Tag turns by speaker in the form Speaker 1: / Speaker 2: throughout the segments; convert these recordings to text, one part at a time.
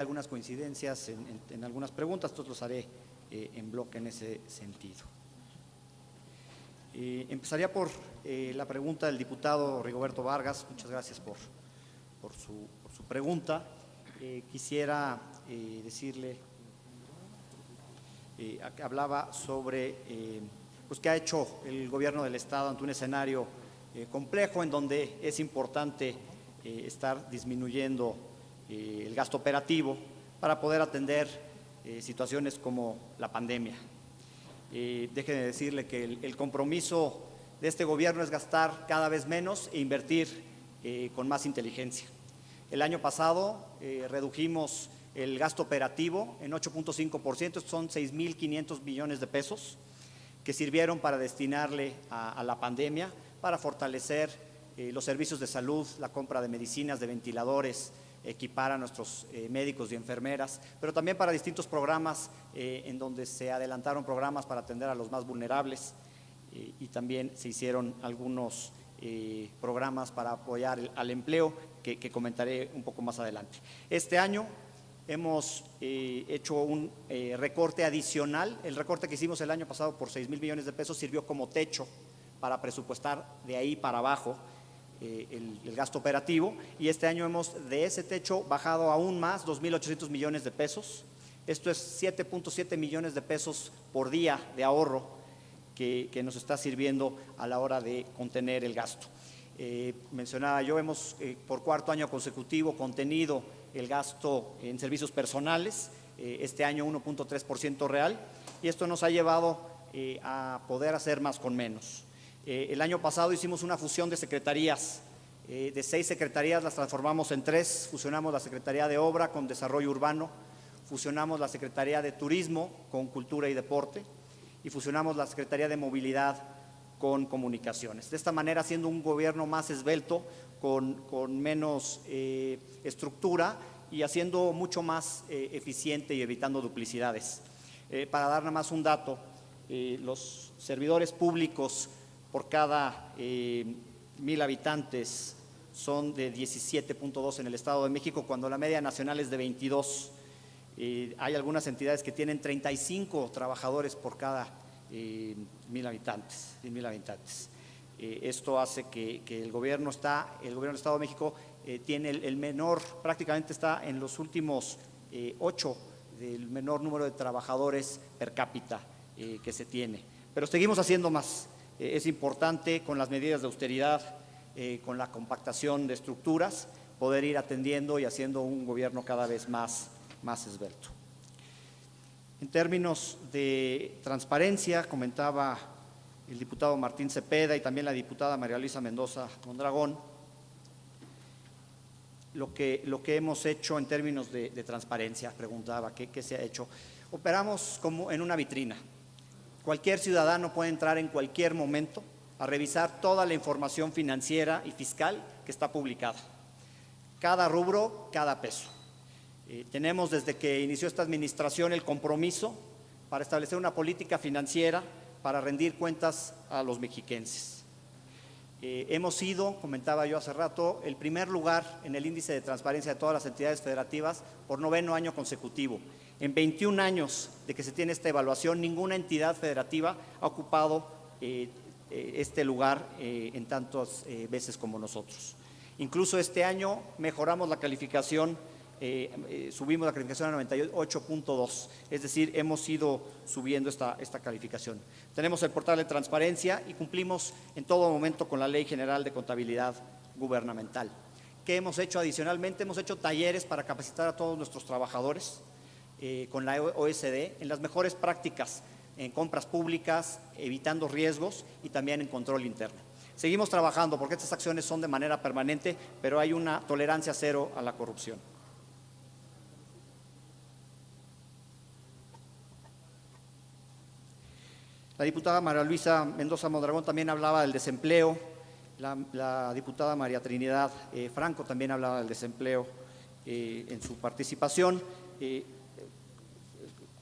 Speaker 1: algunas coincidencias en algunas preguntas, entonces los haré en bloque en ese sentido. Empezaría por la pregunta del diputado Rigoberto Vargas. Muchas gracias por su pregunta. Quisiera decirle, hablaba sobre pues qué ha hecho el gobierno del Estado ante un escenario complejo en donde es importante estar disminuyendo el gasto operativo para poder atender situaciones como la pandemia. Déjeme decirle que el compromiso de este gobierno es gastar cada vez menos e invertir con más inteligencia. El año pasado redujimos el gasto operativo en 8.5%, son 6.500 millones de pesos que sirvieron para destinarle a la pandemia, para fortalecer los servicios de salud, la compra de medicinas, de ventiladores, equipar a nuestros médicos y enfermeras, pero también para distintos programas en donde se adelantaron programas para atender a los más vulnerables y también se hicieron algunos programas para apoyar al empleo que comentaré un poco más adelante. Este año hemos hecho un recorte adicional. El recorte que hicimos el año pasado por 6.000 millones de pesos sirvió como techo para presupuestar de ahí para abajo el gasto operativo, y este año hemos de ese techo bajado aún más, 2.800 millones de pesos. Esto es 7.7 millones de pesos por día de ahorro que nos está sirviendo a la hora de contener el gasto. Mencionaba yo, hemos por cuarto año consecutivo contenido el gasto en servicios personales, este año 1.3% real, y esto nos ha llevado a poder hacer más con menos. El año pasado hicimos una fusión de secretarías, de 6 secretarías las transformamos en 3, fusionamos la Secretaría de Obra con Desarrollo Urbano, fusionamos la Secretaría de Turismo con Cultura y Deporte y fusionamos la Secretaría de Movilidad con Comunicaciones. De esta manera, haciendo un gobierno más esbelto, con menos estructura y haciendo mucho más eficiente y evitando duplicidades. Para dar nada más un dato, los servidores públicos por cada 1,000 habitantes son de 17.2 en el Estado de México, cuando la media nacional es de 22. Hay algunas entidades que tienen 35 trabajadores por cada 1,000 habitantes. Esto hace que el gobierno del Estado de México tiene el menor, prácticamente está en los últimos 8 del menor número de trabajadores per cápita que se tiene. Pero seguimos haciendo más. Es importante, con las medidas de austeridad, con la compactación de estructuras, poder ir atendiendo y haciendo un gobierno cada vez más esbelto. En términos de transparencia, comentaba el diputado Martín Cepeda y también la diputada María Luisa Mendoza Mondragón, lo que hemos hecho en términos de transparencia. Preguntaba qué se ha hecho. Operamos como en una vitrina. Cualquier ciudadano puede entrar en cualquier momento a revisar toda la información financiera y fiscal que está publicada. Cada rubro, cada peso. Tenemos desde que inició esta administración el compromiso para establecer una política financiera para rendir cuentas a los mexiquenses. Hemos sido, comentaba yo hace rato, el primer lugar en el índice de transparencia de todas las entidades federativas por 9º año consecutivo. En 21 años de que se tiene esta evaluación, ninguna entidad federativa ha ocupado este lugar en tantas veces como nosotros. Incluso este año mejoramos la calificación, subimos la calificación a 98.2, es decir, hemos ido subiendo esta calificación. Tenemos el portal de transparencia y cumplimos en todo momento con la Ley General de Contabilidad Gubernamental. ¿Qué hemos hecho adicionalmente? Hemos hecho talleres para capacitar a todos nuestros trabajadores con la OSD en las mejores prácticas en compras públicas, evitando riesgos y también en control interno. Seguimos trabajando porque estas acciones son de manera permanente, pero hay una tolerancia cero a la corrupción. La diputada María Luisa Mendoza Mondragón también hablaba del desempleo. La diputada María Trinidad Franco también hablaba del desempleo en su participación.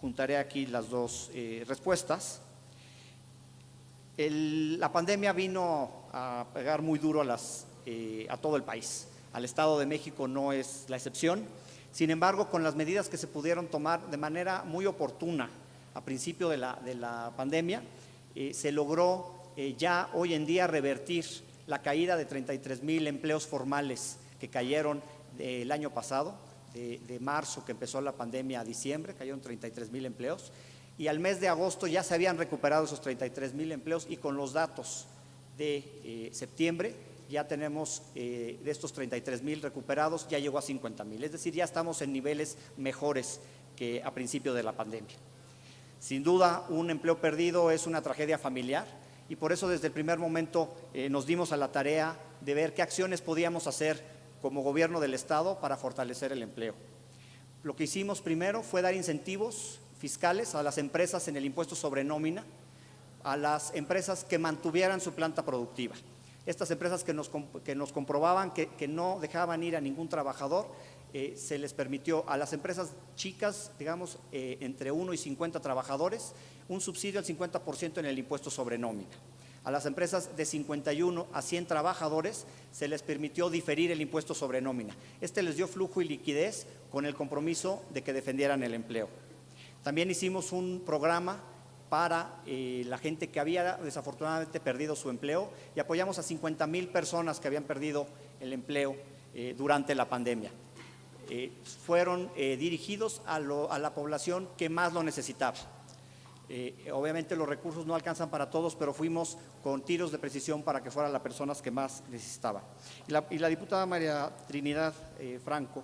Speaker 1: Juntaré aquí las dos respuestas. La pandemia vino a pegar muy duro a todo el país. Al Estado de México no es la excepción. Sin embargo, con las medidas que se pudieron tomar de manera muy oportuna a principio de la pandemia, se logró ya hoy en día revertir la caída de 33,000 empleos formales que cayeron el año pasado, de marzo que empezó la pandemia a diciembre, cayeron 33,000 empleos, y al mes de agosto ya se habían recuperado esos 33,000 empleos, y con los datos de septiembre ya tenemos de estos 33,000 recuperados, ya llegó a 50,000, es decir, ya estamos en niveles mejores que a principio de la pandemia. Sin duda, un empleo perdido es una tragedia familiar, y por eso desde el primer momento nos dimos a la tarea de ver qué acciones podíamos hacer como gobierno del Estado para fortalecer el empleo. Lo que hicimos primero fue dar incentivos fiscales a las empresas en el impuesto sobre nómina, a las empresas que mantuvieran su planta productiva. Estas empresas que nos comprobaban que no dejaban ir a ningún trabajador, se les permitió a las empresas chicas, digamos, entre 1 y 50 trabajadores, un subsidio al 50% en el impuesto sobre nómina. A las empresas de 51 a 100 trabajadores se les permitió diferir el impuesto sobre nómina. Este les dio flujo y liquidez con el compromiso de que defendieran el empleo. También hicimos un programa para la gente que había desafortunadamente perdido su empleo, y apoyamos a 50,000 personas que habían perdido el empleo durante la pandemia. Fueron dirigidos a la población que más lo necesitaba. Obviamente los recursos no alcanzan para todos, pero fuimos con tiros de precisión para que fueran las personas que más necesitaban. Y la diputada María Trinidad Franco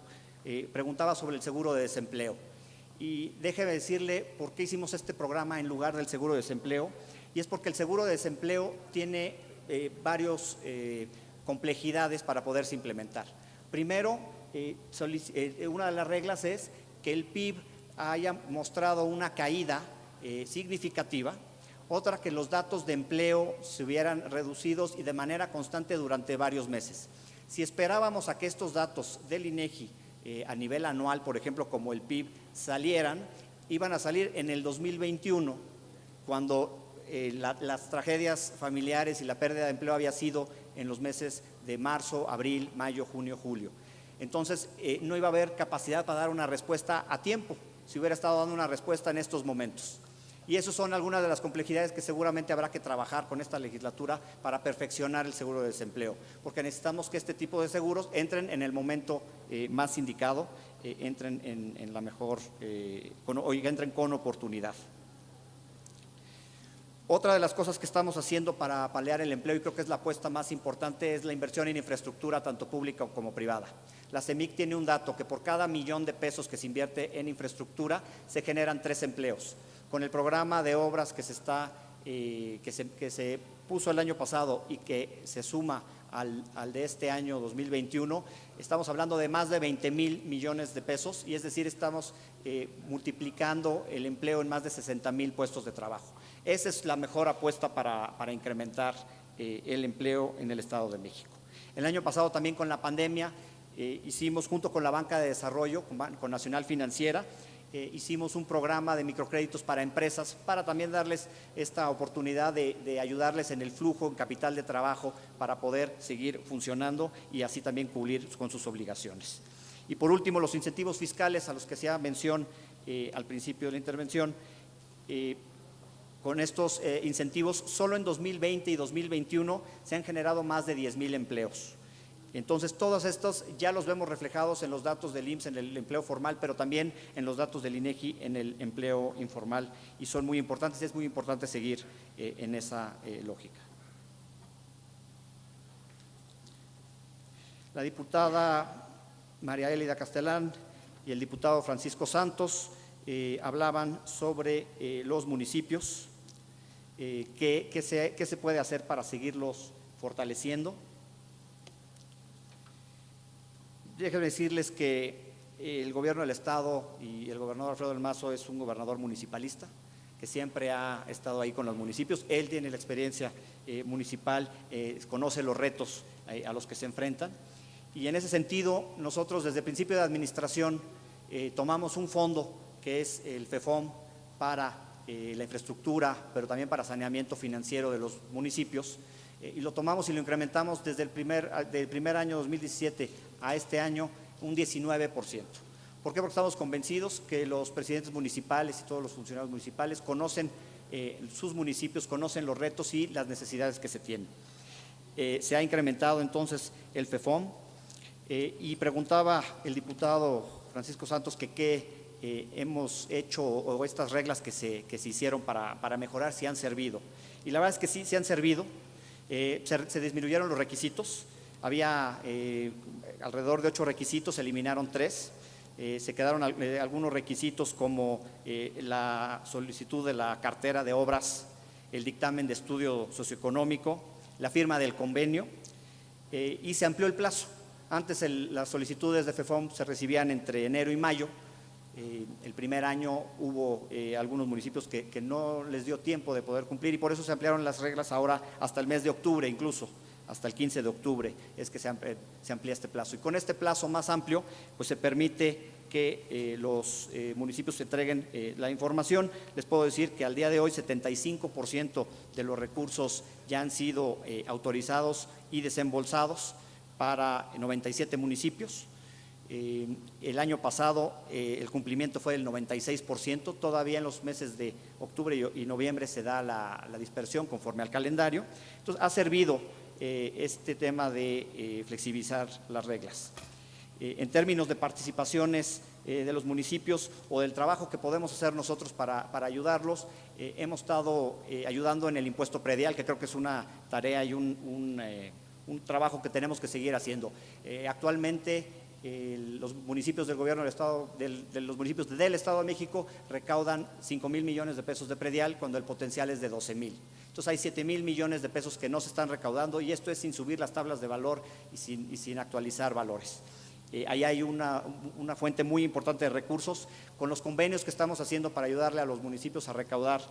Speaker 1: preguntaba sobre el seguro de desempleo. Y déjeme decirle por qué hicimos este programa en lugar del seguro de desempleo, y es porque el seguro de desempleo tiene varias complejidades para poderse implementar. Primero, una de las reglas es que el PIB haya mostrado una caída significativa, otra que los datos de empleo se hubieran reducidos y de manera constante durante varios meses. Si esperábamos a que estos datos del INEGI a nivel anual, por ejemplo, como el PIB, salieran, iban a salir en el 2021, cuando las tragedias familiares y la pérdida de empleo había sido en los meses de marzo, abril, mayo, junio, julio. Entonces, no iba a haber capacidad para dar una respuesta a tiempo, si hubiera estado dando una respuesta en estos momentos. Y esas son algunas de las complejidades que seguramente habrá que trabajar con esta legislatura para perfeccionar el seguro de desempleo, porque necesitamos que este tipo de seguros entren en el momento más indicado, entren en la mejor, entren con oportunidad. Otra de las cosas que estamos haciendo para paliar el empleo, y creo que es la apuesta más importante, es la inversión en infraestructura, tanto pública como privada. La CEMIC tiene un dato que por cada $1,000,000 que se invierte en infraestructura se generan 3 empleos. Con el programa de obras que se puso el año pasado y que se suma al de este año 2021, estamos hablando de más de 20,000 millones de pesos, y es decir, estamos multiplicando el empleo en más de 60,000 puestos de trabajo. Esa es la mejor apuesta para incrementar el empleo en el Estado de México. El año pasado también con la pandemia hicimos, junto con la Banca de Desarrollo, con Nacional Financiera, hicimos un programa de microcréditos para empresas, para también darles esta oportunidad de ayudarles en el flujo, en capital de trabajo, para poder seguir funcionando y así también cumplir con sus obligaciones. Y por último, los incentivos fiscales a los que hacía mención al principio de la intervención. Con estos incentivos, solo en 2020 y 2021 se han generado más de 10,000 empleos. Entonces, todos estos ya los vemos reflejados en los datos del IMSS en el empleo formal, pero también en los datos del INEGI en el empleo informal, y son muy importantes. Es muy importante seguir en esa lógica. La diputada María Elida Castelán y el diputado Francisco Santos hablaban sobre los municipios, qué se puede hacer para seguirlos fortaleciendo. Déjenme decirles que el gobierno del Estado y el gobernador Alfredo del Mazo es un gobernador municipalista que siempre ha estado ahí con los municipios. Él tiene la experiencia municipal, conoce los retos a los que se enfrentan, y en ese sentido nosotros desde el principio de administración tomamos un fondo que es el FEFOM para la infraestructura, pero también para saneamiento financiero de los municipios, y lo tomamos y lo incrementamos desde del primer año 2017 a este año un 19%. ¿Por qué? Porque estamos convencidos que los presidentes municipales y todos los funcionarios municipales conocen sus municipios, conocen los retos y las necesidades que se tienen. Se ha incrementado entonces el FEFOM y preguntaba el diputado Francisco Santos que qué hemos hecho o estas reglas que se hicieron para mejorar si han servido. Y la verdad es que sí, se han servido. Se disminuyeron los requisitos. Había alrededor de 8 requisitos, se eliminaron 3. Se quedaron algunos requisitos como la solicitud de la cartera de obras, el dictamen de estudio socioeconómico, la firma del convenio y se amplió el plazo. Antes las solicitudes de FEFOM se recibían entre enero y mayo. El primer año hubo algunos municipios que no les dio tiempo de poder cumplir y por eso se ampliaron las reglas ahora hasta el mes de octubre, incluso hasta el 15 de octubre es que se amplía este plazo. Y con este plazo más amplio, pues se permite que los municipios entreguen la información. Les puedo decir que al día de hoy 75% de los recursos ya han sido autorizados y desembolsados para 97 municipios. El año pasado el cumplimiento fue del 96%, todavía en los meses de octubre y noviembre se da la dispersión conforme al calendario. Entonces ha servido este tema de flexibilizar las reglas. En términos de participaciones de los municipios o del trabajo que podemos hacer nosotros para ayudarlos, hemos estado ayudando en el impuesto predial, que creo que es una tarea y un trabajo que tenemos que seguir haciendo. Actualmente los municipios del gobierno del Estado, los municipios del Estado de México recaudan 5,000 millones de pesos de predial cuando el potencial es de 12,000. Entonces hay 7,000 millones de pesos que no se están recaudando y esto es sin subir las tablas de valor y sin actualizar valores. Ahí hay una fuente muy importante de recursos. Con los convenios que estamos haciendo para ayudarle a los municipios a recaudar,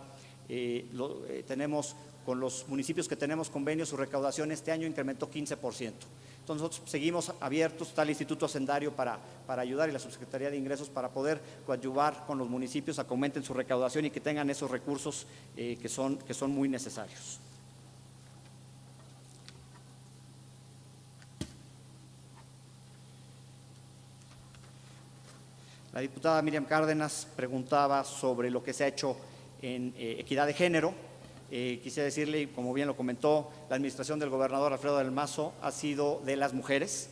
Speaker 1: tenemos con los municipios que tenemos convenios, su recaudación este año incrementó 15%. Entonces nosotros seguimos abiertos, está el Instituto Hacendario para ayudar y la Subsecretaría de Ingresos para poder coadyuvar con los municipios a que aumenten su recaudación y que tengan esos recursos que son muy necesarios. La diputada Miriam Cárdenas preguntaba sobre lo que se ha hecho en equidad de género. Quisiera decirle, como bien lo comentó, la administración del gobernador Alfredo del Mazo ha sido de las mujeres.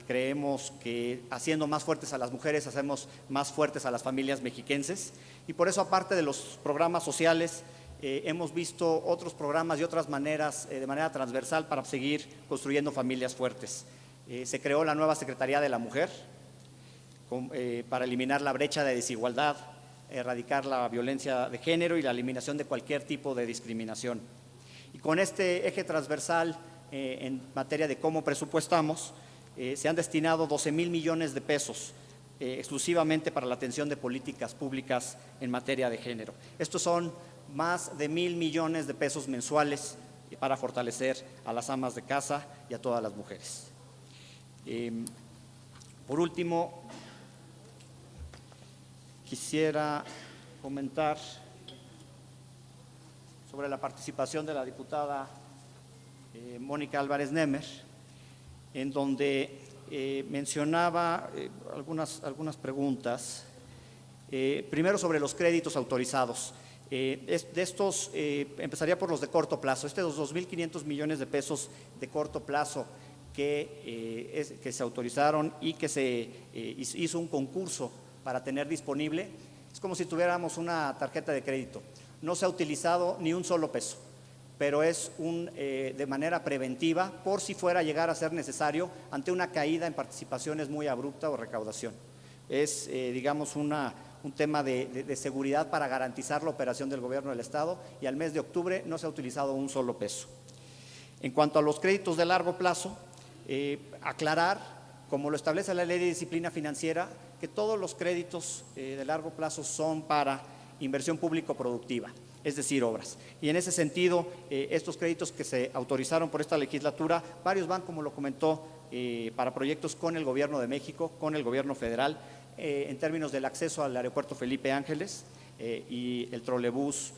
Speaker 1: Creemos que haciendo más fuertes a las mujeres, hacemos más fuertes a las familias mexiquenses y por eso, aparte de los programas sociales, hemos visto otros programas y otras maneras, de manera transversal, para seguir construyendo familias fuertes. Se creó la nueva Secretaría de la Mujer para eliminar la brecha de desigualdad, erradicar la violencia de género y la eliminación de cualquier tipo de discriminación. Y con este eje transversal en materia de cómo presupuestamos, se han destinado 12,000 millones de pesos exclusivamente para la atención de políticas públicas en materia de género. Estos son más de 1,000 millones de pesos mensuales para fortalecer a las amas de casa y a todas las mujeres. Por último, quisiera comentar sobre la participación de la diputada Mónica Álvarez Nemer, en donde mencionaba algunas preguntas. Primero, sobre los créditos autorizados. De estos, empezaría por los de corto plazo. Los 2,500 millones de pesos de corto plazo que se autorizaron y que se hizo un concurso para tener disponible, es como si tuviéramos una tarjeta de crédito. No se ha utilizado ni un solo peso, pero es de manera preventiva por si fuera a llegar a ser necesario ante una caída en participaciones muy abrupta o recaudación. Es, digamos, un tema de seguridad para garantizar la operación del gobierno del Estado y al mes de octubre no se ha utilizado un solo peso. En cuanto a los créditos de largo plazo, aclarar, como lo establece la Ley de Disciplina Financiera, que todos los créditos de largo plazo son para inversión público-productiva, es decir, obras. Y en ese sentido, estos créditos que se autorizaron por esta legislatura, varios van, como lo comentó, para proyectos con el Gobierno de México, con el Gobierno federal, en términos del acceso al aeropuerto Felipe Ángeles y el trolebús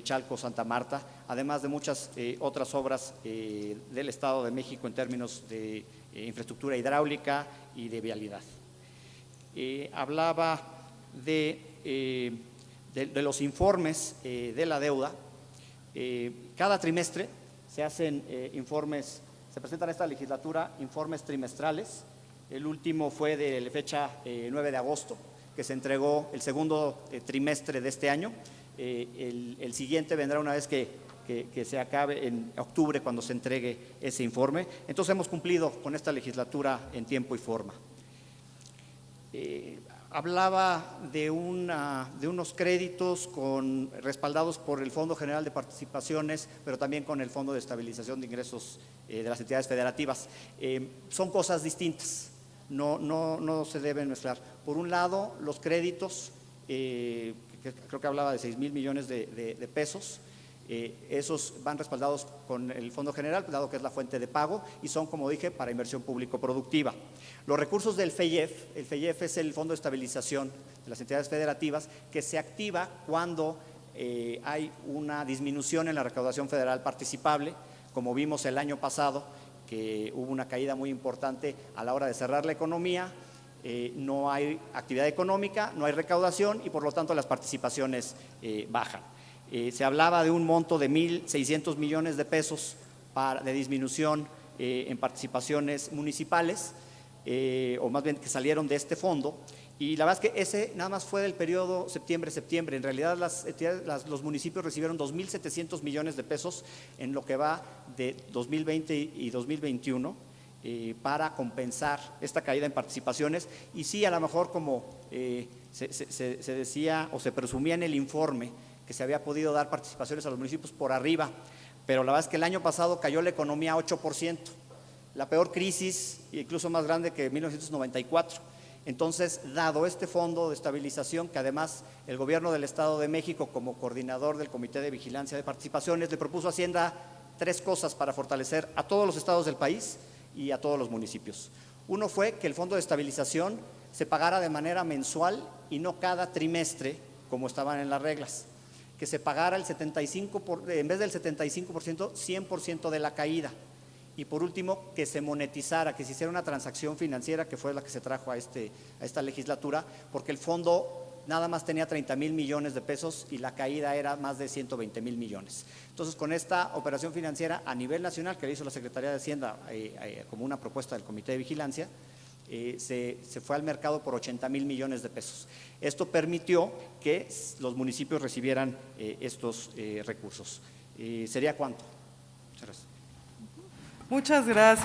Speaker 1: Chalco-Santa Marta, además de muchas otras obras del Estado de México en términos de infraestructura hidráulica y de vialidad. hablaba de los informes de la deuda. Cada trimestre se hacen informes, se presentan en esta legislatura informes trimestrales. El último fue de la fecha 9 de agosto, que se entregó el segundo trimestre de este año. El siguiente vendrá una vez que se acabe en octubre, cuando se entregue ese informe. Entonces hemos cumplido con esta legislatura en tiempo y forma. Hablaba de unos créditos respaldados por el Fondo General de Participaciones, pero también con el Fondo de Estabilización de Ingresos de las entidades federativas. Son cosas distintas, no se deben mezclar. Por un lado, los créditos, que creo que hablaba de 6,000 millones de pesos. Esos van respaldados con el Fondo General, dado que es la fuente de pago, y son, como dije, para inversión público-productiva. Los recursos del FEIEF, el FEIEF es el Fondo de Estabilización de las Entidades Federativas, que se activa cuando hay una disminución en la recaudación federal participable, como vimos el año pasado, que hubo una caída muy importante a la hora de cerrar la economía. No hay actividad económica, no hay recaudación y por lo tanto las participaciones bajan. Se hablaba de un monto de 1,600 millones de pesos de disminución en participaciones municipales, o más bien que salieron de este fondo, y la verdad es que ese nada más fue del periodo septiembre-septiembre. En realidad los municipios recibieron 2,700 millones de pesos en lo que va de 2020 y 2021 para compensar esta caída en participaciones. Y sí, a lo mejor como se decía o se presumía en el informe, que se había podido dar participaciones a los municipios por arriba, pero la verdad es que el año pasado cayó la economía 8%, la peor crisis, incluso más grande que 1994. Entonces, dado este fondo de estabilización, que además el gobierno del Estado de México, como coordinador del Comité de Vigilancia de Participaciones, le propuso a Hacienda 3 cosas para fortalecer a todos los estados del país y a todos los municipios. Uno fue que el fondo de estabilización se pagara de manera mensual y no cada trimestre, como estaban en las reglas. Que se pagara en vez del 75%, 100% de la caída. Y por último, que se monetizara, que se hiciera una transacción financiera, que fue la que se trajo a esta legislatura, porque el fondo nada más tenía 30,000 millones de pesos y la caída era más de 120,000 millones. Entonces, con esta operación financiera a nivel nacional, que le hizo la Secretaría de Hacienda como una propuesta del Comité de Vigilancia, se fue al mercado por 80,000 millones de pesos. Esto permitió que los municipios recibieran estos recursos. ¿Sería cuánto? Muchas gracias.
Speaker 2: Muchas gracias.